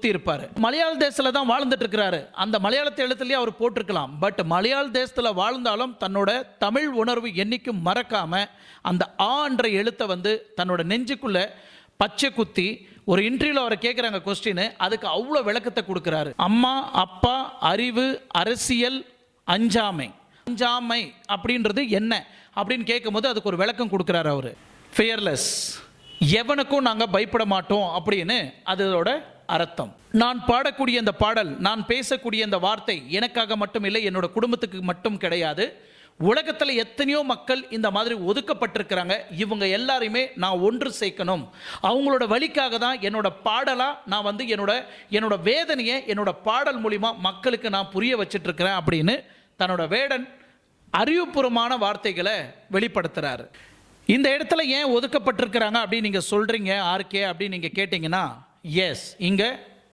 சுற்றி இருப்பார். மலையாள தேசத்தில் தான் வாழ்ந்துட்டு இருக்கிறாரு. அந்த மலையாளத்தை எழுத்துலேயே அவர் போட்டிருக்கலாம். பட் மலையாள தேசத்தில் வாழ்ந்தாலும் தன்னோட தமிழ் உணர்வு என்னைக்கும் மறக்காம அந்த என்ற எழுத்தை வந்து தன்னோட நெஞ்சுக்குள்ள பச்சை குத்தி ஒரு இன்டர்வியூல அவரை கேட்குறாங்க கொஸ்டின், அதுக்கு அவ்வளோ விளக்கத்தை கொடுக்குறாரு. அம்மா, அப்பா, அறிவு, அரசியல், அஞ்சாமை. அஞ்சாமை அப்படின்றது என்ன அப்படின்னு கேட்கும்போது அதுக்கு ஒரு விளக்கம் கொடுக்குறாரு அவர். ஃபியர்லெஸ், எவனுக்கும் நாங்கள் பயப்பட மாட்டோம் அப்படின்னு அதோட அர்த்தம். நான் பாடக்கூடிய இந்த பாடல், நான் பேசக்கூடிய இந்த வார்த்தை எனக்காக மட்டும் இல்லை, என்னோட குடும்பத்துக்கு மட்டும் கிடையாது. உலகத்தில் எத்தனையோ மக்கள் இந்த மாதிரி ஒதுக்கப்பட்டிருக்கிறாங்க. இவங்க எல்லாரையுமே நான் ஒன்று சேர்க்கணும். அவங்களோட வழிக்காக தான் என்னோட பாடலாக நான் வந்து என்னோட வேதனையை என்னோட பாடல் மூலிமா மக்களுக்கு நான் புரிய வச்சுட்டு இருக்கிறேன் அப்படின்னு தன்னோட வேடன் அறிவுபூர்வமான வார்த்தைகளை வெளிப்படுத்துகிறாரு. இந்த இடத்துல ஏன் ஒதுக்கப்பட்டிருக்கிறாங்க அப்படின்னு நீங்கள் சொல்கிறீங்க ஆர்கே அப்படின்னு நீங்கள் கேட்டிங்கன்னா, எஸ், இங்கே